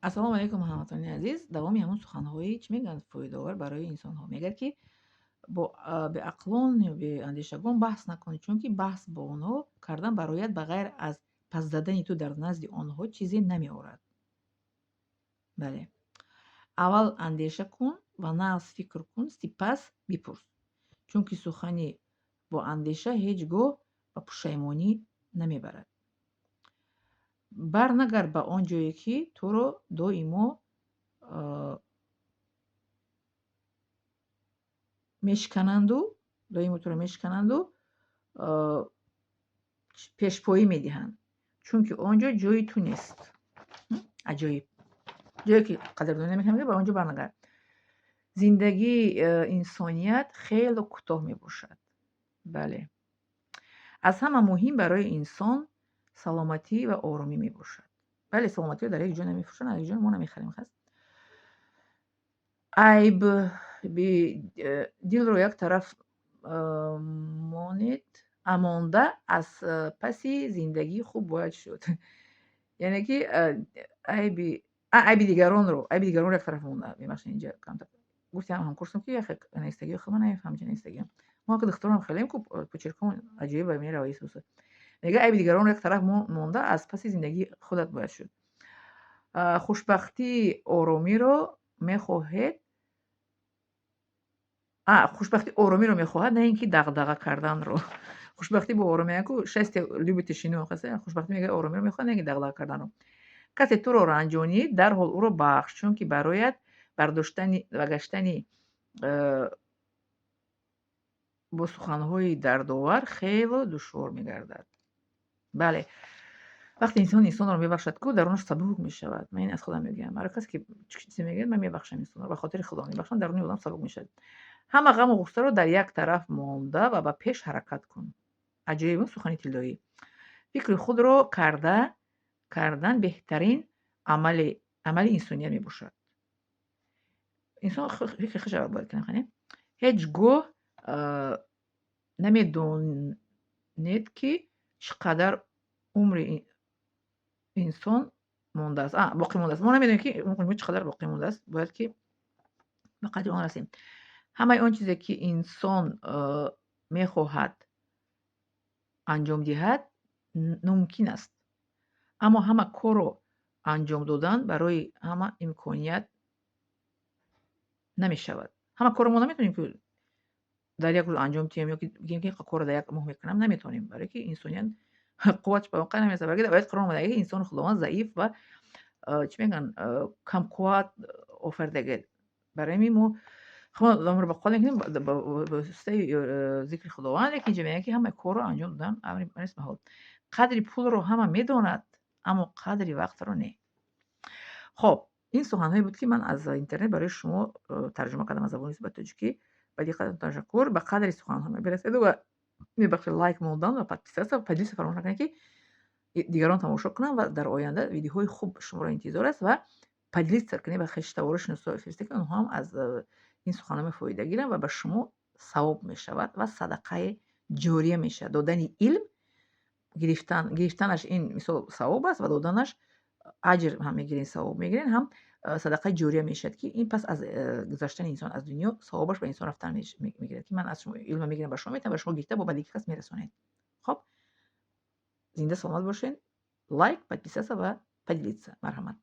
ассалому алайкум ҳамватони азиз. Давоми ҳамон суханҳои чӣ мегӯянд фоидаовар барои инсонҳо. Мегӯяд ки бо беақлон ё беандешагон баҳс накунед, чунки баҳс бо онҳо кардан барояд ба ғайр аз пас задани ту дар назди онҳо чизе намеорад. бале, аввал андеша кун ва нағз фикр кун, сипас бипурс, чунки сухани бо андеша ҳеҷ гоҳ ба пушаймонӣ намебарад. Барнагард ба он ҷое ки туро доимо мешикананду туро мешикананду пешпоӣ медиҳанд, чунки он ҷо ҷои ту нест. аҷоиб ҷое ки қадрдонӣ намекунӣ, ба он ҷо барнагард. Зиндагии инсоният хеле кӯтоҳ мебошад. бале, аз ҳама муҳим барои инсон саломатӣ ва оромӣ мебошад. бале, саломатиро дар як ҷо намефурӯшанд, дар як ҷо мо намехарем. хас айб дилро як тараф монед амонда аз паси зиндагии хуб бояд шуд. яъне ки айби дигаронро як тараф монда. Бибахшед, инҷа камтар гуфтам ҳамкурсам ки яхе наистагиро хеле ман нафаҳмам наистагиам. мо ки духтурам хелем ку почеркҳои аҷоиб ва мерава исус. мега айби дигаронро як тараф монда аз паси зиндагии худат бояд шуд. хушбахтии оромиро мехоҳед хушбахти оромиро мехоҳад, на ин ки дағдаға карданро. хушбахти бо оромӣ ку шести люби тишину хасе. хушбахти мега оромиро мехоҳад, на ин ки дағдаға карданро. касе туро ранҷонид, дарҳол ӯро бахш, чунки барояд бардоштани ва гаштани бо суханҳои дардовар хеле душвор мегардад. бале, вақте инсонро мебахшад ку дарунаш сабук мешавад. ман ин аз худам мегӯям. ҳар касе ки чизе мегӯяд, ман мебахшам инсонро, ба хотири худо мебахшам, даруни одам сабук мешавад. ҳама ғаму ғуссаро дар як тараф монда ва ба пеш ҳаракат кун. аҷоиб сухани тилдорӣ. фикри худро кардан беҳтарин амали инсоният мебошад. инсон фикри хишро бояд кунад. ҳеҷ гоҳ намедонед ки чӣ қадар умри инсон мондааст, боқӣ мондааст. мо намедонем ки умримо чӣ қадар боқӣ мондааст. бояд ки ба қадри он расем. ҳамаи он чизе ки инсон мехоҳад анҷом диҳад мумкин аст, аммо ҳама корро анҷом додан барои ҳама имконият намешавад. ҳама корро мо наметавонем ки дар як рӯз анҷом диҳем ё ки бигем ки корро дар як моҳ мекунам, наметавонем, барое ки инсоният қувватш ба он қадар намерасад. барои оят қурон омадааст ки инсони худованд заиф ва чӣ мегӯянд камқувват офаридагӣ. барои ҳамин мо умр ба қувват мекунем ба воситаи зикри худованд. лекин инҷа мегӯяд ки ҳамаи корро анҷом додан амри нест маҳол. қадри пулро ҳама медонад, аммо қадри вақтро не. хоб, ин суханҳое буд ки ман аз интернет барои шумо тарҷума кардам аз забони русӣ ба тоҷикӣ. ба диққататон ташаккур. ба қадри суханҳо мебарасед ва мебахшед лайк мондан ва подписаться. поделиться фаромӯш накунед ки дигарон тамошо кунанд ва дар оянда видеоҳои хуб шуморо интизор аст ва поделиться кунед ба хештовару шиносои фиристед ки онҳо ҳам аз ин суханҳо фоида гиранд ва ба шумо савоб мешавад ва садақаи ҷория мешавад. додани илм гирифтанаш ин мисол савоб аст ва доданаш аҷр ҳам мегирен, савоб мегирен, ҳам садақаи ҷория мешавад ки ин пас аз гузаштани инсон аз дунё савобаш ба инсон рафтан мегирад ки ман аз шумо илмро мегирам, ба шумо метавонам, ба шумо гирифта ба дигар кас мерасонед. хоб, зинда саломат бошед. лайк, подписаться ва поделиться. марҳамат.